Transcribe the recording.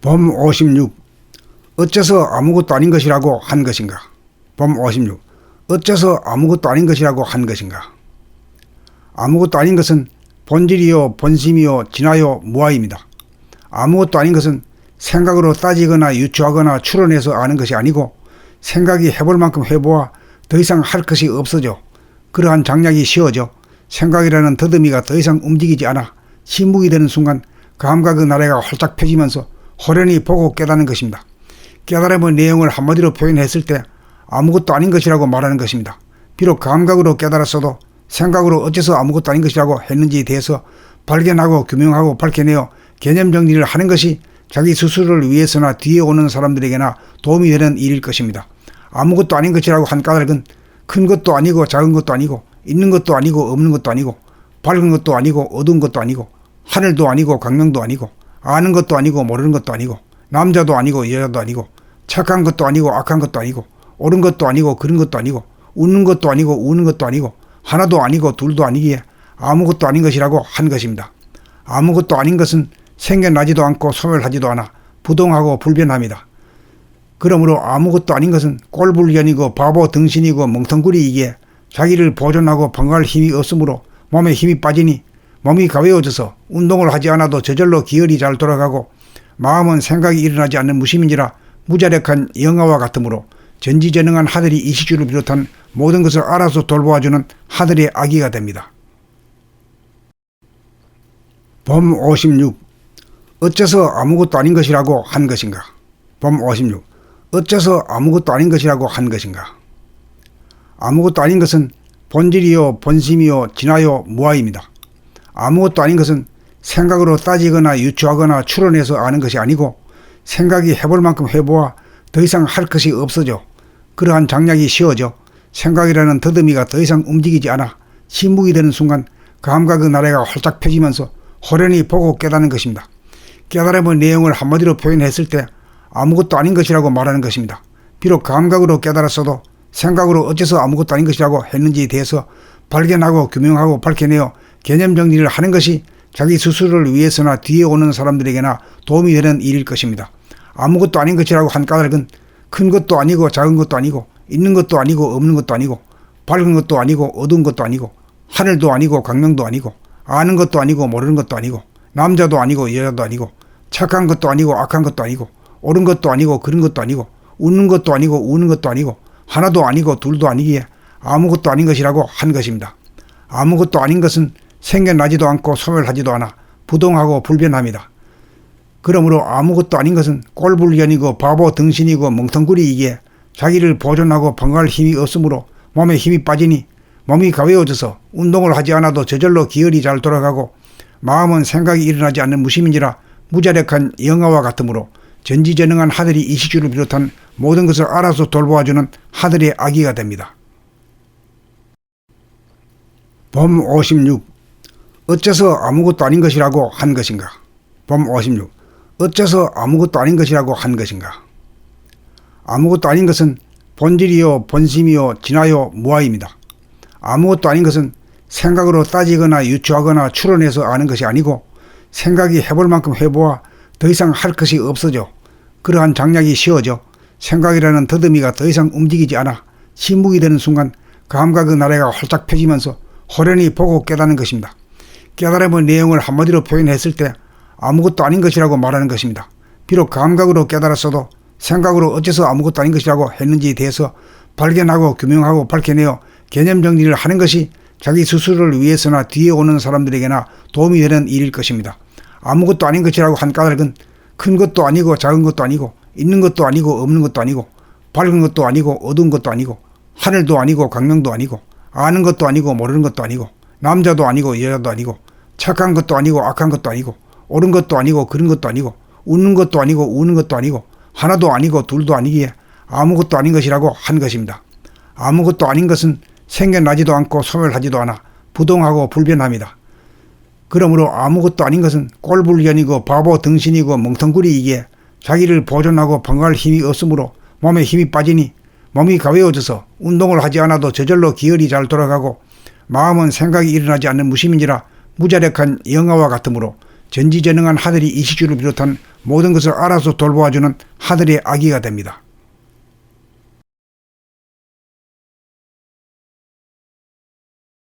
범 56. 어째서 아무것도 아닌 것이라고 한 것인가? 범 56. 어째서 아무것도 아닌 것이라고 한 것인가? 아무것도 아닌 것은 본질이요 본심이요 진화요 무아입니다. 아무것도 아닌 것은 생각으로 따지거나 유추하거나 추론해서 아는 것이 아니고 생각이 해볼 만큼 해보아 더 이상 할 것이 없어져 그러한 장약이 쉬어져 생각이라는 더듬이가 더 이상 움직이지 않아 침묵이 되는 순간 감각의 나래가 활짝 펴지면서 호련히 보고 깨닫는 것입니다. 깨달음의 내용을 한마디로 표현했을 때 아무것도 아닌 것이라고 말하는 것입니다. 비록 감각으로 깨달았어도 생각으로 어째서 아무것도 아닌 것이라고 했는지에 대해서 발견하고 규명하고 밝혀내어 개념 정리를 하는 것이 자기 스스로를 위해서나 뒤에 오는 사람들에게나 도움이 되는 일일 것입니다. 아무것도 아닌 것이라고 한 까닭은 큰 것도 아니고 작은 것도 아니고 있는 것도 아니고 없는 것도 아니고 밝은 것도 아니고 어두운 것도 아니고 하늘도 아니고 광명도 아니고 아는 것도 아니고 모르는 것도 아니고 남자도 아니고 여자도 아니고 착한 것도 아니고 악한 것도 아니고 옳은 것도 아니고 그른 것도 아니고 웃는 것도 아니고 우는 것도 아니고 하나도 아니고 둘도 아니기에 아무것도 아닌 것이라고 한 것입니다. 아무것도 아닌 것은 생겨나지도 않고 소멸하지도 않아 부동하고 불변합니다. 그러므로 아무것도 아닌 것은 꼴불견이고 바보 등신이고 멍텅구리이기에 자기를 보존하고 방어할 힘이 없으므로 몸에 힘이 빠지니 몸이 가벼워져서 운동을 하지 않아도 저절로 기혈이 잘 돌아가고 마음은 생각이 일어나지 않는 무심인지라 무자력한 영아와 같으므로 전지전능한 하늘이 이시주를 비롯한 모든 것을 알아서 돌보아주는 하늘의 아기가 됩니다. 범 56. 어째서 아무것도 아닌 것이라고 한 것인가? 범 56. 어째서 아무것도 아닌 것이라고 한 것인가? 아무것도 아닌 것은 본질이요 본심이요 진화요 무아입니다. 아무것도 아닌 것은 생각으로 따지거나 유추하거나 추론해서 아는 것이 아니고 생각이 해볼 만큼 해보아 더 이상 할 것이 없어져 그러한 장약이 쉬어져 생각이라는 더듬이가 더 이상 움직이지 않아 침묵이 되는 순간 감각의 나래가 활짝 펴지면서 호련히 보고 깨닫는 것입니다. 깨달음의 내용을 한마디로 표현했을 때 아무것도 아닌 것이라고 말하는 것입니다. 비록 감각으로 깨달았어도 생각으로 어째서 아무것도 아닌 것이라고 했는지에 대해서 발견하고 규명하고 밝혀내어 개념 정리를 하는 것이 자기 스스로를 위해서나 뒤에 오는 사람들에게나 도움이 되는 일일 것입니다. 아무것도 아닌 것이라고 한 까닭은 큰 것도 아니고 작은 것도 아니고 있는 것도 아니고 없는 것도 아니고 밝은 것도 아니고 어두운 것도 아니고 하늘도 아니고 광명도 아니고 아는 것도 아니고 모르는 것도 아니고 남자도 아니고 여자도 아니고 착한 것도 아니고 악한 것도 아니고 옳은 것도 아니고 그른 것도 아니고 웃는 것도 아니고 우는 것도 아니고 하나도 아니고 둘도 아니기에 아무것도 아닌 것이라고 한 것입니다. 아무것도 아닌 것은 생겨나지도 않고 소멸하지도 않아 부동하고 불변합니다. 그러므로 아무것도 아닌 것은 꼴불견이고 바보 등신이고 멍텅구리이기에 자기를 보존하고 방어할 힘이 없으므로 몸에 힘이 빠지니 몸이 가벼워져서 운동을 하지 않아도 저절로 기혈이 잘 돌아가고 마음은 생각이 일어나지 않는 무심인지라 무자력한 영아와 같으므로 전지전능한 하늘이 이시주를 비롯한 모든 것을 알아서 돌보아주는 하늘의 아기가 됩니다. 범 56. 어째서 아무것도 아닌 것이라고 한 것인가? 범 56. 어째서 아무것도 아닌 것이라고 한 것인가? 아무것도 아닌 것은 본질이요 본심이요 진화요 무아입니다. 아무것도 아닌 것은 생각으로 따지거나 유추하거나 추론해서 아는 것이 아니고 생각이 해볼 만큼 해보아 더 이상 할 것이 없어져 그러한 장약이 쉬어져 생각이라는 더듬이가 더 이상 움직이지 않아 침묵이 되는 순간 감각의 나래가 활짝 펴지면서 호련히 보고 깨닫는 것입니다. 깨달음의 내용을 한마디로 표현했을 때 아무것도 아닌 것이라고 말하는 것입니다. 비록 감각으로 깨달았어도 생각으로 어째서 아무것도 아닌 것이라고 했는지에 대해서 발견하고 규명하고 밝혀내어 개념 정리를 하는 것이 자기 스스로를 위해서나 뒤에 오는 사람들에게나 도움이 되는 일일 것입니다. 아무것도 아닌 것이라고 한 까닭은 큰 것도 아니고 작은 것도 아니고 있는 것도 아니고 없는 것도 아니고 밝은 것도 아니고 어두운 것도 아니고 하늘도 아니고 광명도 아니고 아는 것도 아니고 모르는 것도 아니고 남자도 아니고 여자도 아니고 착한 것도 아니고 악한 것도 아니고 옳은 것도 아니고 그른 것도 아니고 웃는 것도 아니고 우는 것도 아니고 하나도 아니고 둘도 아니기에 아무것도 아닌 것이라고 한 것입니다. 아무것도 아닌 것은 생겨나지도 않고 소멸하지도 않아 부동하고 불변합니다. 그러므로 아무것도 아닌 것은 꼴불견이고 바보 등신이고 멍텅구리이기에 자기를 보존하고 방어할 힘이 없으므로 몸에 힘이 빠지니 몸이 가벼워져서 운동을 하지 않아도 저절로 기혈이 잘 돌아가고 마음은 생각이 일어나지 않는 무심인지라 무자력한 영아와 같으므로 전지전능한 하늘이 이시주를 비롯한 모든 것을 알아서 돌보아주는 하늘의 아기가 됩니다.